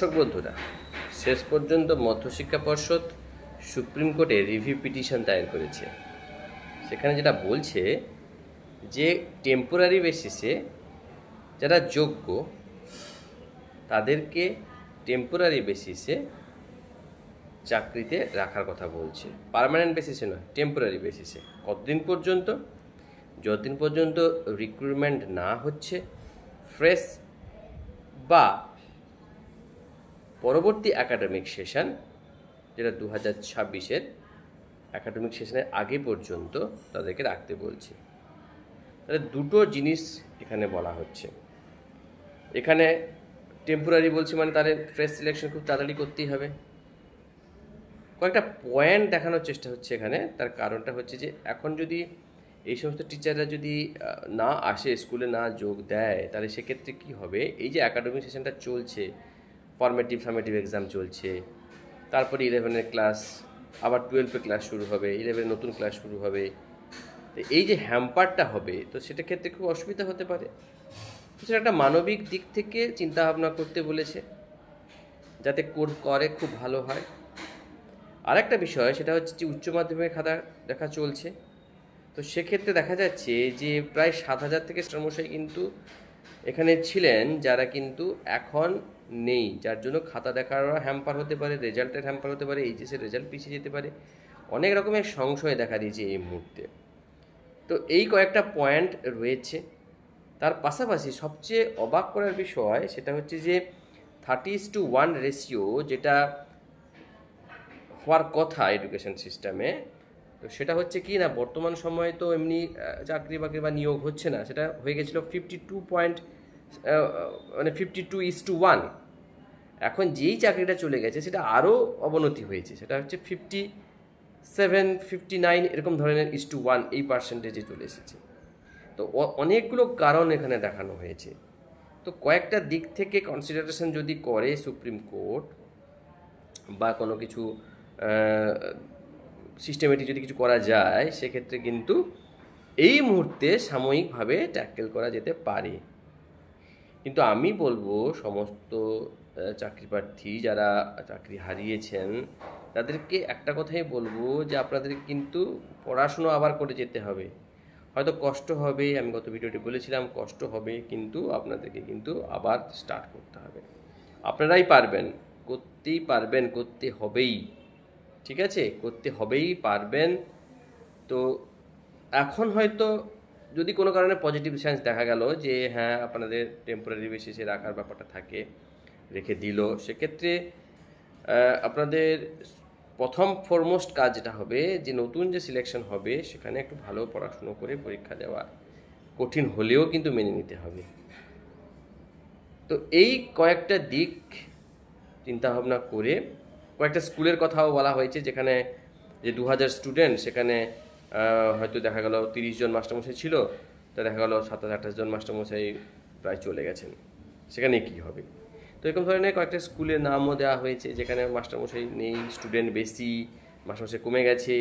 দর্শক বন্ধুরা, শেষ পর্যন্ত মধ্যশিক্ষা পর্ষদ সুপ্রিম কোর্টে রিভিউ পিটিশন দায়ের করেছে। সেখানে যেটা বলছে যে টেম্পোরারি বেসিসে যারা যোগ্য তাদেরকে টেম্পোরারি বেসিসে চাকরিতে রাখার কথা বলছে, পার্মানেন্ট বেসিসে নয়, টেম্পোরারি বেসিসে। কতদিন পর্যন্ত? যতদিন পর্যন্ত রিক্রুটমেন্ট না হচ্ছে ফ্রেশ বা পরবর্তী একাডেমিক সেশন, যেটা 2026-এর একাডেমিক সেশনের আগে পর্যন্ত তাদেরকে রাখতে বলছে। তাহলে দুটো জিনিস এখানে বলা হচ্ছে। এখানে টেম্পোরারি বলছে মানে তাদের ফ্রেশ সিলেকশন খুব তাড়াতাড়ি করতেই হবে। কয়েকটা পয়েন্ট দেখানোর চেষ্টা হচ্ছে এখানে। তার কারণটা হচ্ছে যে এখন যদি এই সমস্ত টিচাররা যদি না আসে, স্কুলে না যোগ দেয়, তাহলে সেক্ষেত্রে কী হবে? এই যে একাডেমিক সেশনটা চলছে, ফর্মেটিভ সামেটিভ এক্সাম চলছে, তারপরে 11-এর ক্লাস, আবার 12-এর ক্লাস শুরু হবে, 11-এর নতুন ক্লাস শুরু হবে। তো এই যে হ্যাম্পারটা হবে, তো সেটা ক্ষেত্রে খুব অসুবিধা হতে পারে। তো সেটা একটা মানবিক দিক থেকে চিন্তা ভাবনা করতে বলেছে, যাতে করে খুব ভালো হয়। আরেকটা বিষয় সেটা হচ্ছে যে উচ্চ মাধ্যমিকের খাতা দেখা চলছে। তো সেক্ষেত্রে দেখা যাচ্ছে যে প্রায় 7,000 থেকে মাস্টারমশাই কিন্তু এখানে ছিলেন, যারা কিন্তু এখন নেই, যার জন্য খাতা দেখার হ্যাম্পার হতে পারে, রেজাল্টের হ্যাম্পার হতে পারে, এইচএসের রেজাল্ট পিছিয়ে যেতে পারে, অনেক রকমের সংশয় দেখা দিয়েছে এই মুহূর্তে। তো এই কয়েকটা পয়েন্ট রয়েছে। তার পাশাপাশি সবচেয়ে অবাক করার বিষয় সেটা হচ্ছে যে 30:1 রেশিও যেটা হওয়ার কথা এডুকেশন সিস্টেমে, তো সেটা হচ্ছে কি না, বর্তমান সময়ে তো এমনি চাকরি বাকরি বা নিয়োগ হচ্ছে না, সেটা হয়ে গেছিলো 52:1। এখন যেই চাকরিটা চলে গেছে সেটা আরও অবনতি হয়েছে, সেটা হচ্ছে 57-59 এরকম ধরনের 1 এই পার্সেন্টেজে চলে এসেছে। তো অনেকগুলো কারণ এখানে দেখানো হয়েছে। তো কয়েকটা দিক থেকে কনসিডারেশন যদি করে সুপ্রিম কোর্ট বা কোনো কিছু সিস্টেমেটিক যদি কিছু করা যায়, সেক্ষেত্রে কিন্তু এই মুহূর্তে সাময়িকভাবে ট্যাকেল করা যেতে পারে। কিন্তু আমি বলবো সমস্ত চাকরি প্রার্থী যারা চাকরি হারিয়েছেন তাদেরকে একটা কথাই বলবো যে আপনাদের কিন্তু পড়াশুনো আবার করে যেতে হবে। হয়তো কষ্ট হবে, আমি গত ভিডিওটি বলেছিলাম কষ্ট হবে, কিন্তু আপনাদেরকে কিন্তু আবার স্টার্ট করতে হবে। আপনারাই পারবেন, করতেই পারবেন, করতে হবেই, ঠিক আছে, করতে হবেই, পারবেন। তো এখন হয়তো যদি কোনো কারণে পজিটিভ চান্স দেখা গেল যে হ্যাঁ আপনাদের টেম্পোরারি বেসিসে রাখার ব্যাপারটা থাকে, রেখে দিল, সেক্ষেত্রে আপনাদের প্রথম ফরমোস্ট কাজ যেটা হবে যে নতুন যে সিলেকশন হবে সেখানে একটু ভালো পড়াশুনো করে পরীক্ষা দেওয়া, কঠিন হলেও কিন্তু মেনে নিতে হবে। তো এই কয়েকটা দিক চিন্তাভাবনা করে কয়েকটা স্কুলের কথাও বলা হয়েছে, যেখানে যে 2000 স্টুডেন্ট, সেখানে হয়তো দেখা গেল 30 জন মাস্টারমশাই ছিল, তা দেখা গেল 27-28 জন মাস্টারমশাই প্রায় চলে গেছেন, সেখানে কি হবে? তো এরকম ধরনের কয়েকটা স্কুলের নামও দেওয়া হয়েছে যেখানে মাস্টারমশাই নেই, স্টুডেন্ট বেশি, মাস্টারমশাই কমে গেছে।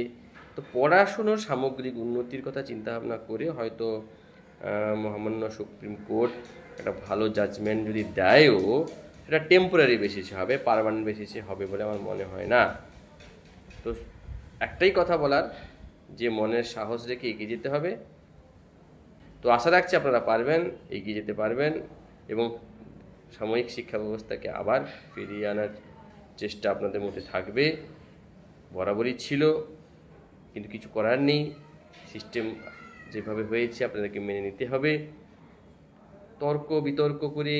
তো পড়াশুনোর সামগ্রিক উন্নতির কথা চিন্তাভাবনা করে হয়তো মহামান্য সুপ্রিম কোর্ট একটা ভালো জাজমেন্ট যদি দেয়ও, সেটা টেম্পোরারি বেসিসে হবে, পার্মানেন্ট বেসিসে হবে বলে আমার মনে হয় না। তো একটাই কথা বলার, যে মনের সাহস রেখে এগিয়ে যেতে হবে। তো আশা রাখছি আপনারা পারবেন, এগিয়ে যেতে পারবেন এবং সাময়িক শিক্ষা ব্যবস্থাকে আবার ফিরিয়ে আনার চেষ্টা আপনাদের মধ্যে থাকবে, বরাবরই ছিল, কিন্তু কিছু করার নেই। সিস্টেম যেভাবে হয়েছে আপনাদেরকে মেনে নিতে হবে। তর্ক বিতর্ক করে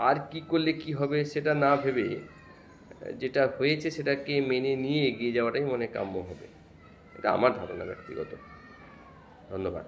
আর কি করলে কি হবে সেটা না ভেবে যেটা হয়েছে সেটাকে মেনে নিয়ে এগিয়ে যাওয়াটাই মনে কাম্য হবে। এটা আমার ধারণা ব্যক্তিগত। ধন্যবাদ।